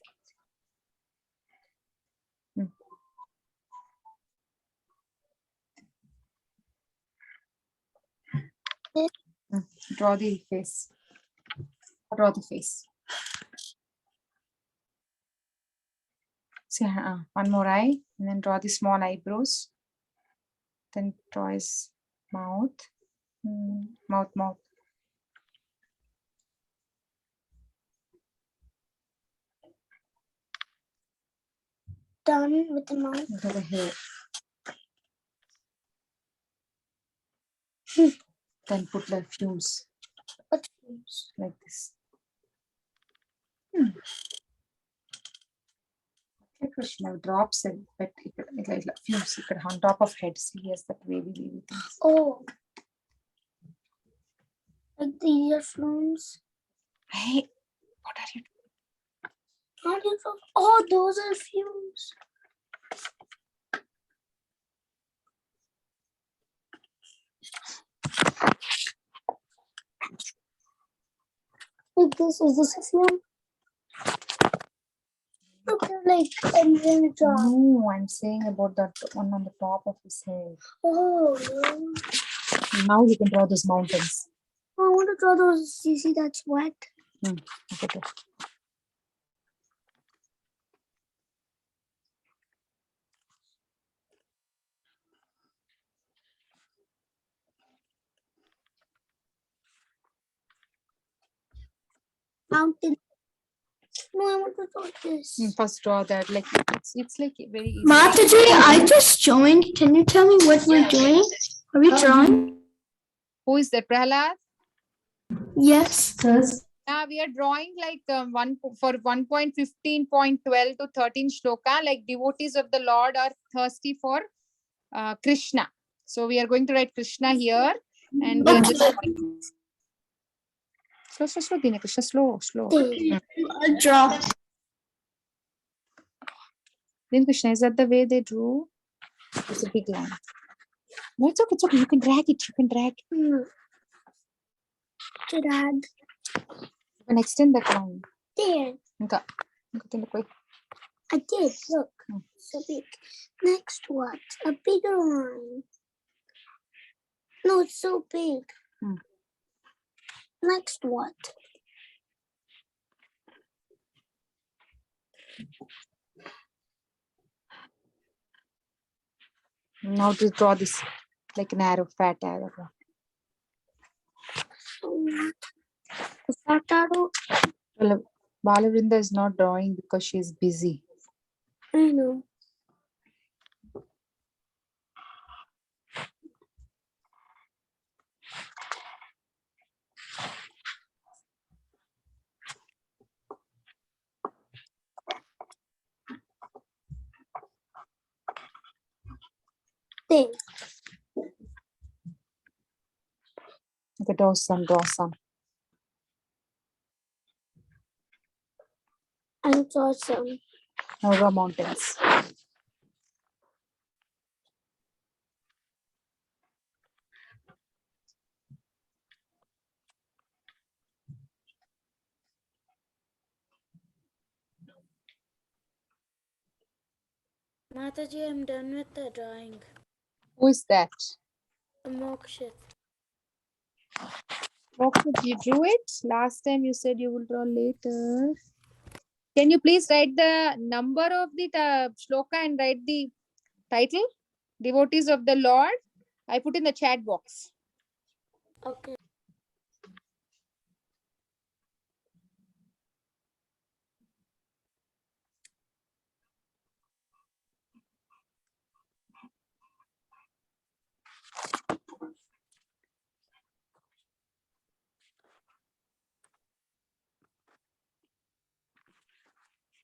Draw the face. Draw the face. See, one more eye, and then draw the small eyebrows. Then draw his mouth. Mouth. Done with the mouth. Look at the hair. Then put the fuse What fuse? like this. Okay, Krishna drops it, but it like fuse. You could on top of head. See, yes, that wavy things. Oh. Like the earphones. Hey, what are you doing? How do you know? Oh, those are fumes. Like this, is this a fume? Okay, like, and then it drops. No, I'm saying about that one on the top of his head. Oh, Now you can draw those mountains. I want to draw those. You see, that's wet. Okay. Mountain. No, I want to draw this. First draw that. Like it's like very easy. Mataji, I just joined. Can you tell me what we're doing? Are we drawing? Who is that, Prahlad? Yes. Yeah, we are drawing like for 1.15.12 to 13 shloka. Like devotees of the Lord are thirsty for Krishna. So we are going to write Krishna here, and we are just slow, Dina Krishna, slow. I'll draw. Dina Krishna, is that the way they drew? It's a big line. No, it's okay. You can drag it. Drag. You can extend that line. There. Okay. I did. Look. So big. Next what? A bigger one. No, it's so big. Next what? Now to draw this like an arrow, fat arrow. The fat arrow? Well, Balavrinda is not drawing because she is busy. I know. There. Okay, draw some. And draw some. Now draw mountains. Mataji, I'm done with the drawing. Who is that? Mokshit. Mokshit, you drew it? Last time you said you will draw later. Can you please write the number of the shloka and write the title? Devotees of the Lord. I put in the chat box. Okay.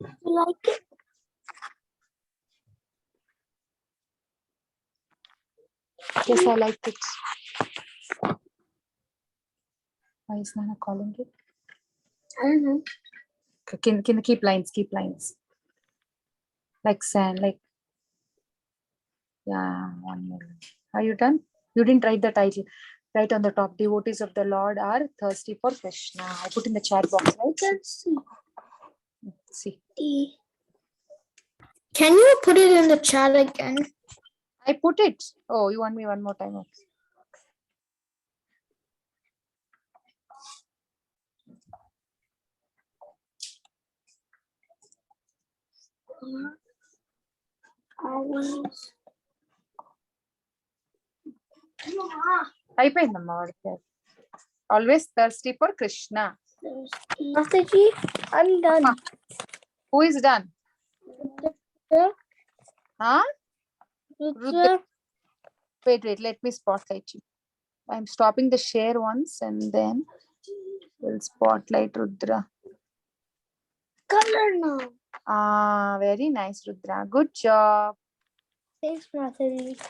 You like it? Yes, I like it. Why is Nana calling it? I don't know. Can you keep lines? Like sand, like. Yeah, one more. Are you done? You didn't write the title. Right on the top, devotees of the Lord are thirsty for Krishna. I put in the chat box, right? Let's See. Can you put it in the chat again? I put it. Oh, you want me one more time? Okay. అయిపోయిందమ్మా వాడికి. Always thirsty for Krishna. Mataji, I'm done. Who is done? Huh? Rudra. Wait, let me spotlight you. I'm stopping the share once and then we'll spotlight Rudra. Color now. Ah, very nice, Rudra. Good job. Thanks, Mataji.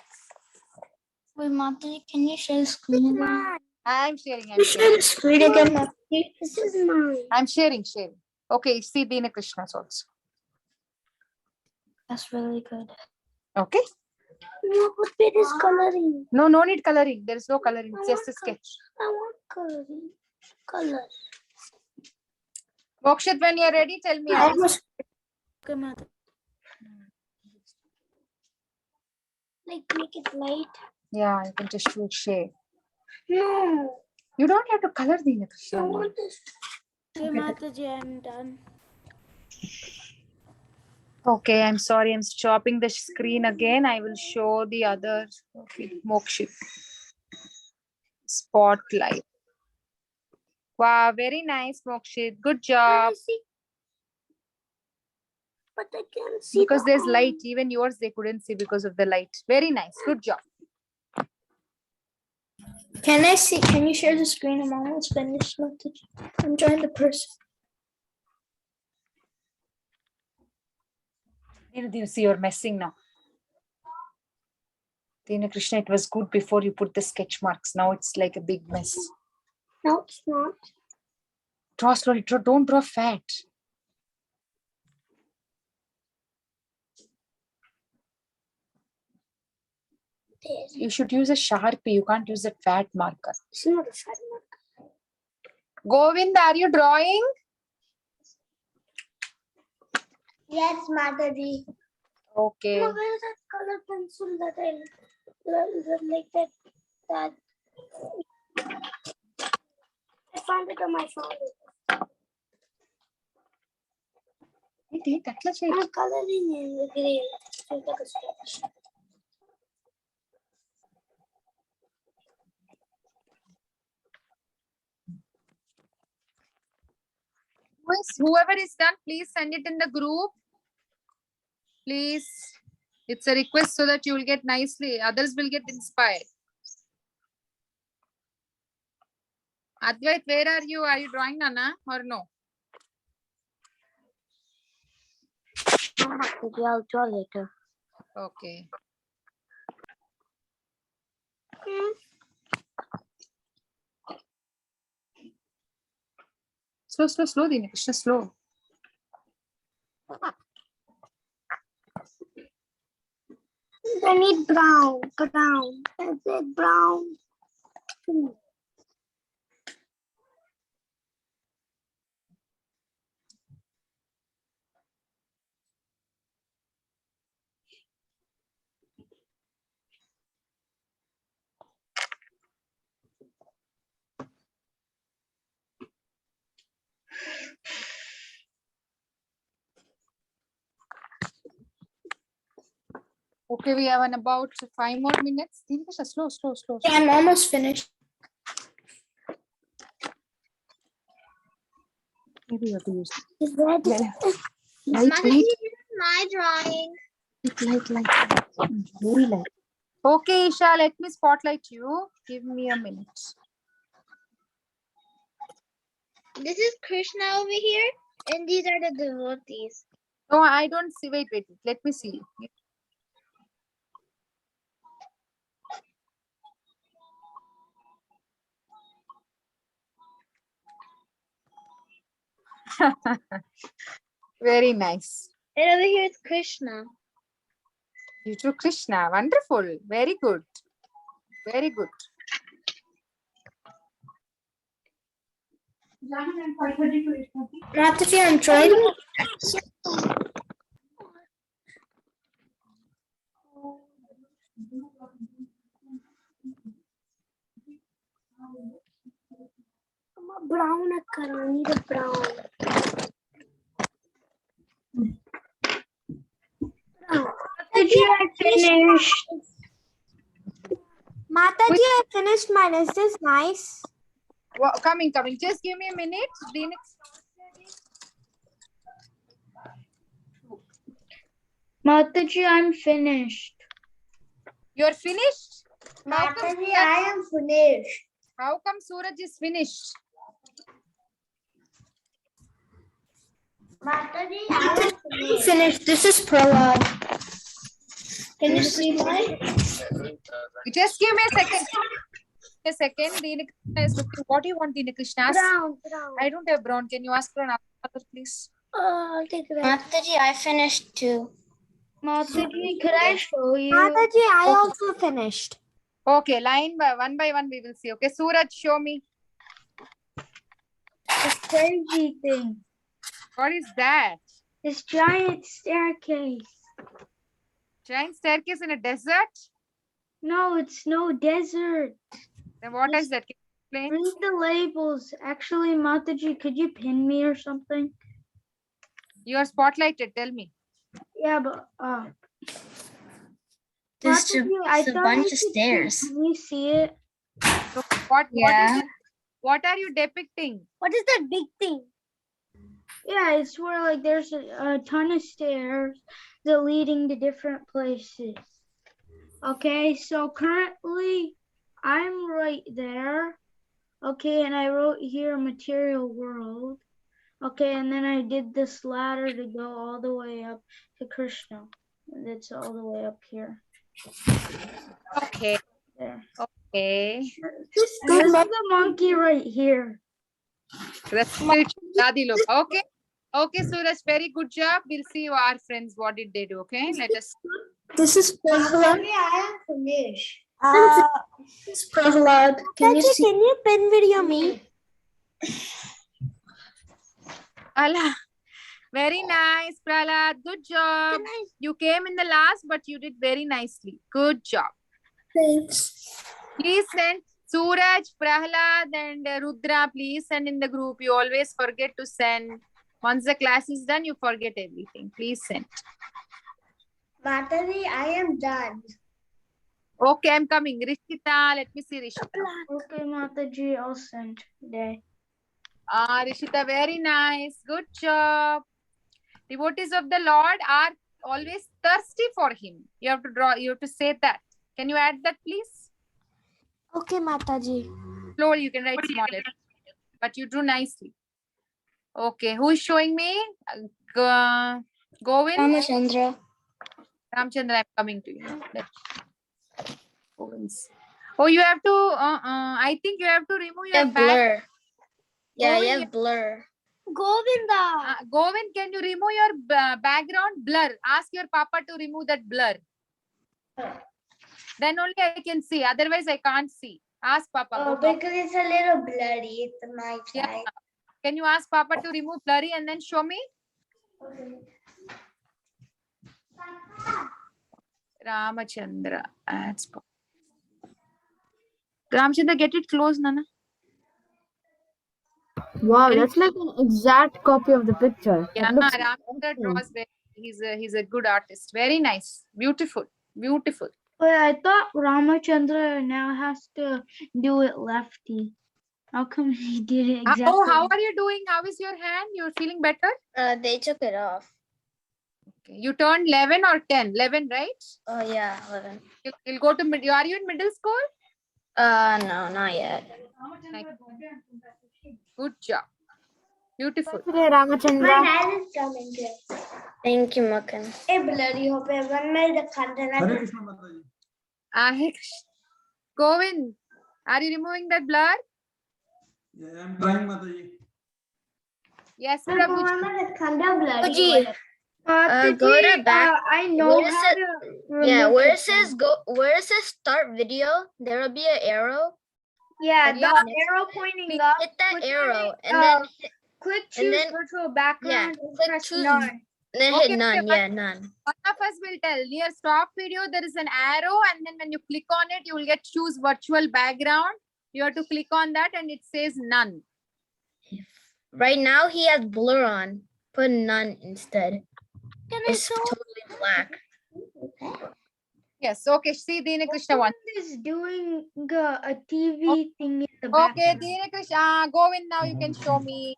Wait, Mataji, can you share the screen again? I'm sharing. You share the screen again, Mataji? This is mine. I'm sharing. Okay, see Dina Krishna's also. That's really good. Okay. No, but it is coloring. No need coloring. There is no coloring. It's just a sketch. I want coloring. Color. Mokshit, when you're ready, tell me. Okay, Mataji. Like make it light. Yeah, you can just do shade. No. You don't have to color Dina I Krishna. want this. Okay, Mataji, I'm done. Okay, I'm sorry. I'm stopping the screen again. I will show the other. Okay, Mokshit. Spotlight. Wow, very nice, Mokshit. Good job. But I can't see. Because there's light. Even yours, they couldn't see because of the light. Very nice. Good job. Can I see? Can you share the screen? I'm almost finished, Mataji. I'm trying to person. You see, you're messing now. Dina Krishna, it was good before you put the sketch marks. Now it's like a big mess. No, it's not. Draw slowly. Don't draw fat. You should use a Sharpie. You can't use a fat marker. It's not a fat marker. Govind, are you drawing? Yes, Mataji. Okay. No, where is that color pencil that I like that? I found it on my phone. I'm coloring in the green. It's like a sketch. Whoever is done, please send it in the group. Please. It's a request so that you will get nicely. Others will get inspired. Advait, where are you? Are you drawing, Nana, or no? I'll draw later. Okay. Slow, Dina Krishna, slow. I need brown. I said brown. Okay, we have about 5 more minutes. Dina Krishna, slow. Yeah, I'm almost finished. Maybe you have to use Is that light. this is my drawing. Light. Very light. Okay, Isha, let me spotlight you. Give me a minute. This is Krishna over here, and these are the devotees. No, I don't see. Wait. Let me see. Very nice. And over here is Krishna. You drew Krishna. Wonderful. Very good. Mataji, I'm trying. Brown. I need a brown. Mataji, I finished. Mataji, I finished mine. Is this nice? Well, coming. Just give me a minute. Mataji, I'm finished. You're finished? Mataji, I am finished. How come Suraj is finished? Mataji, I am finished. This is Prahlad. Can you see mine? Just give me a second. Dina Krishna is looking. What do you want, Dina Krishna? Brown. I don't have brown. Can you ask for another color, please? I'll take that. Mataji, I finished too. Mataji, could I show you? Mataji, I also finished. Okay, one by one we will see. Okay, Suraj, show me. This crazy thing. What is that? This giant staircase. Giant staircase in a desert? No, it's no desert. Then what is that? Can you explain? Read the labels. Actually, Mataji, could you pin me or something? You are spotlighted. Tell me. Yeah, but There's Mataji, a bunch of stairs. Can you see it? So Yeah. what are you depicting? What is that big thing? Yeah, it's where like there's a ton of stairs that leading to different places. Okay, so currently I'm right there. Okay, and I wrote here material world. Okay, and then I did this ladder to go all the way up to Krishna. That's all the way up here. Okay. There. Okay. And this is the monkey right here. That's Dadi look. Okay. Okay, Suraj, very good job. We'll see our friends. What did they do? Okay, let us. This is Prahlad. I am finished. This is Prahlad. Can you pin video me? Allah. Very nice, Prahlad. Good job. You came in the last, but you did very nicely. Good job. Thanks. Please send Suraj, Prahlad, and Rudra. Please send in the group. You always forget to send. Once the class is done, you forget everything. Please send. Mataji, I am done. Okay, I'm coming. Rishita, let me see Rishita. Okay, Mataji, I'll send today. Rishita, very nice. Good job. Devotees of the Lord are always thirsty for him. You have to draw, you have to say that. Can you add that, please? Okay, Mataji. Slowly, you can write small letters, but you drew nicely. Okay, who is showing me? Govind? Ramachandra. Ramchandra, I'm coming to you. Govind's. Oh, you have to, I think you have to remove your back. Blur. Yeah, Govind, you have blur. Govinda. Govind, can you remove your background blur? Ask your papa to remove that blur. Then only I can see. Otherwise, I can't see. Ask papa. Oh, because it's a little blurry. It's my side. Yeah. Can you ask papa to remove blurry and then show me? Okay. Ramachandra. Ramachandra, get it close, Nana. Wow, that's like an exact copy of the picture. Yeah, That looks Ramachandra draws very. He's a good artist. Very nice. Beautiful. Beautiful. Wait, I thought Ramachandra now has to do it lefty. How come he did it exactly? Oh, how are you doing? How is your hand? You're feeling better? They took it off. Okay. You turned 11 or 10? 11, right? Oh yeah, 11. You'll go to middle. Are you in middle school? No, not yet. Nice. Good job. Beautiful. Today, Ramachandra. My hand is coming here. Thank you, Makan. A blurry hope one made the content. Govind, are you removing that blur? Yeah, I'm trying, Mataji. Yes, Prabhu. Prabhuji, go to back. I know Where how it to yeah, remove where it. it says go, where it says start video, there will be an arrow. Yeah, and the then arrow pointing up. hit that click arrow on it, and then click and choose then- virtual background and click press choose none. and then Okay, hit none. okay, Yeah, none. One of us will tell. Near stop video, there is an arrow, and then when you click on it, you will get choose virtual background. You have to click on that, and it says none. Right now he has blur on. Put none instead. It's totally black. Yes. Okay. See Dina Krishna one. Is doing a TV thing in the Okay, background. Dina Krishna, go in now. You can show me.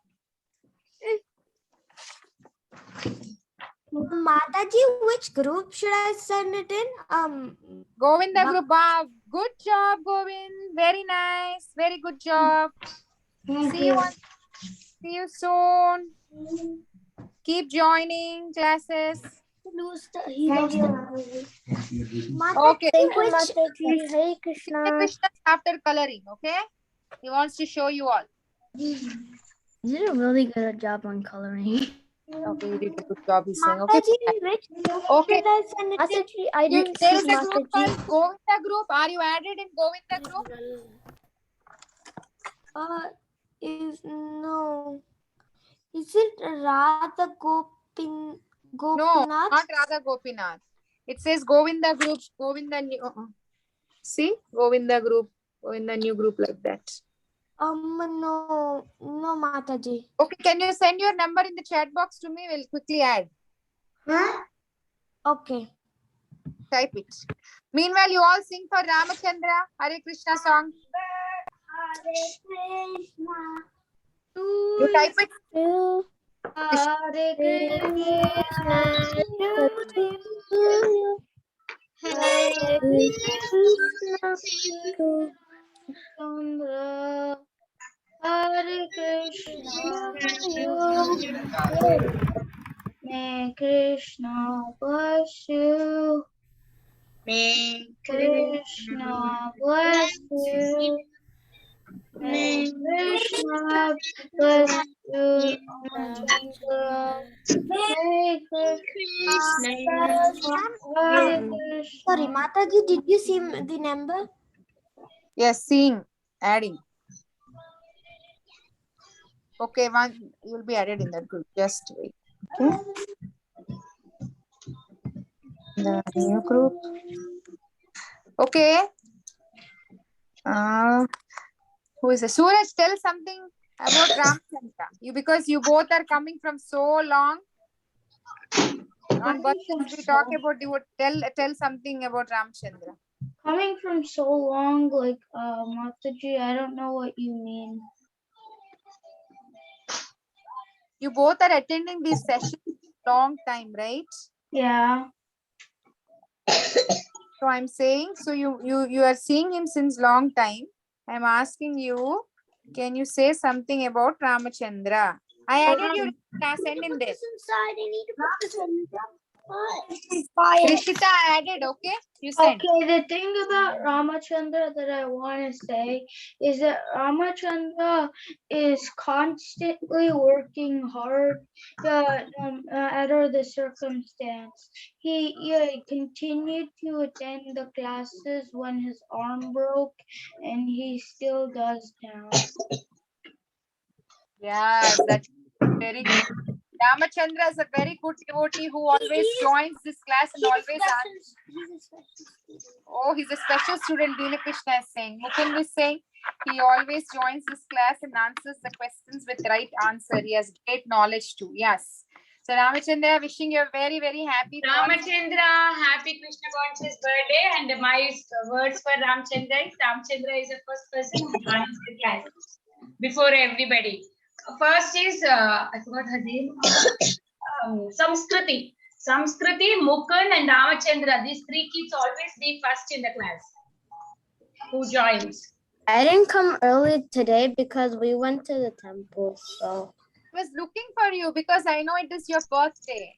Mataji, which group should I send it in? Govinda group. Good job, Govind. Very nice. Very good job. See you soon. Keep joining classes. Okay. Thank you, Mataji. Hare Krishna. Dina Krishna after coloring. Okay. He wants to show you all. You did a really good job on coloring. Okay, you did a good job. He's saying. Okay. Mataji, which group Okay. should I send it in? Mataji, I You, didn't there see is a group Mataji. called Govinda group. Are you added in Govinda group? No. Is it Radha No, Gopinath? not Radha Gopinath. It says Govinda group. Govinda new. See, Govinda group. Govinda new group like that. No, Mataji. Okay, can you send your number in the chat box to me? We'll quickly add. Okay. Type it. Meanwhile, you all sing for Ramachandra Hare Krishna song. You type it. Hare Krishna, Hare Krishna, Hare Krishna, may Krishna bless you. May Krishna bless you. May Krishna bless you. May Krishna Sorry, Mataji, did you see the number? Yes, seeing, adding. Okay, one you'll be added in that group. Just wait. Okay. The new group. Okay. Who is it? Suraj, tell something about Ramchandra. Because you both are coming from so long. On birthdays we talk about you would tell something about Ramchandra. coming from so long, like Mataji, I don't know what you mean. You both are attending these sessions long time, right? Yeah. So I'm saying, so you are seeing him since long time. I'm asking you, can you say something about Ramachandra? I added your class, send in there. Inside, I need to put this one. Rishita added, okay? You send. Okay, the thing about Ramachandra that I want to say is that Ramachandra is constantly working hard under the circumstance. He continued to attend the classes when his arm broke, and he still does now. Yes, that's very good. Ramachandra is a very good devotee who always joins this class and always answers. Oh, he's a special student, Dina Krishna is saying. Mukund is saying he always joins this class and answers the questions with right answer. He has great knowledge too. Yes. So Ramachandra, wishing you a very, very happy Ramachandra, happy Krishna conscious birthday. And my words for Ramachandra is the first person who joins the class before everybody. First is, I forgot her name, Samskriti. Samskriti, Mukund and Ramachandra. These three kids always be first in the class. Who joins? I didn't come early today because we went to the temple, so. I was looking for you because I know it is your birthday.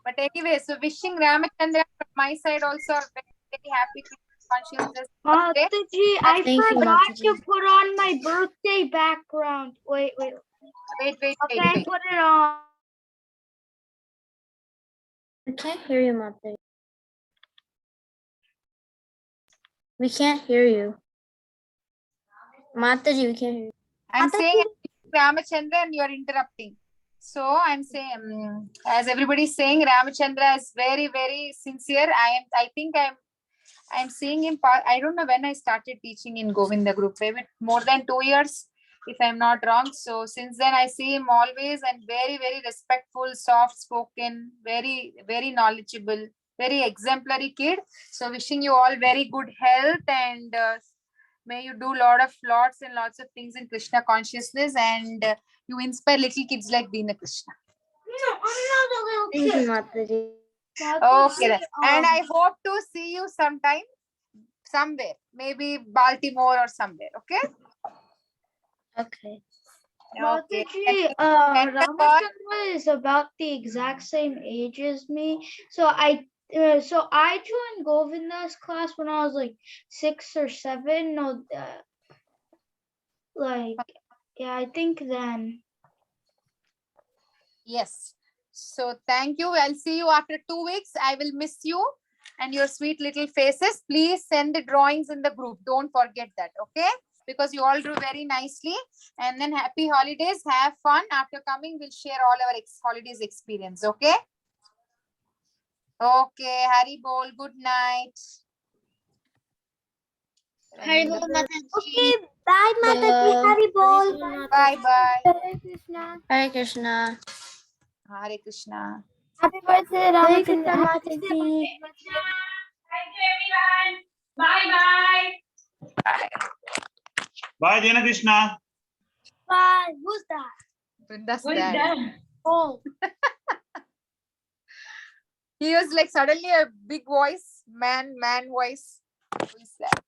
But anyway, so wishing Ramachandra from my side also a very, very happy Krishna consciousness birthday. Mataji, I Thank you, forgot Mataji. to put on my birthday background. Wait. Okay, put it on. I can't hear you, Mataji. We can't hear you. Mataji, we can't hear you. I'm saying Ramachandra and you are interrupting. So I'm saying, as everybody is saying, Ramachandra is very, very sincere. I think I'm seeing him. I don't know when I started teaching in Govinda group. Maybe more than 2 years, if I'm not wrong. So since then I see him always and very, very respectful, soft spoken, very, very knowledgeable. Very exemplary kid. So wishing you all very good health, and may you do lots and lots of things in Krishna consciousness, and you inspire little kids like Deena Krishna. Thank you, Mataji. Okay, then. And I hope to see you sometime, somewhere, maybe Baltimore or somewhere. Okay. Okay. Okay. Mataji, And the boy- Ramachandra is about the exact same age as me. So I joined Govinda's class when I was like 6 or 7. No, yeah, I think then. Yes. So thank you. I'll see you after 2 weeks. I will miss you and your sweet little faces. Please send the drawings in the group. Don't forget that. Okay. Because you all do very nicely. And then happy holidays. Have fun. After coming, we'll share all our holidays experience. Okay. Okay. Hari Bol. Good night. Hari Bol, Mataji. Okay, bye, Mataji. Hari Bol. Bye bye. Hare Krishna. Hare Krishna. Hare Krishna. Happy birthday, Hare Ramachandra. Krishna, Mataji. Thank you, everyone. Bye bye. Bye, Deena Krishna. Bye. Who's that? Vrinda's Who's dad. done? Oh. He was like suddenly a big voice, man voice. Who is that?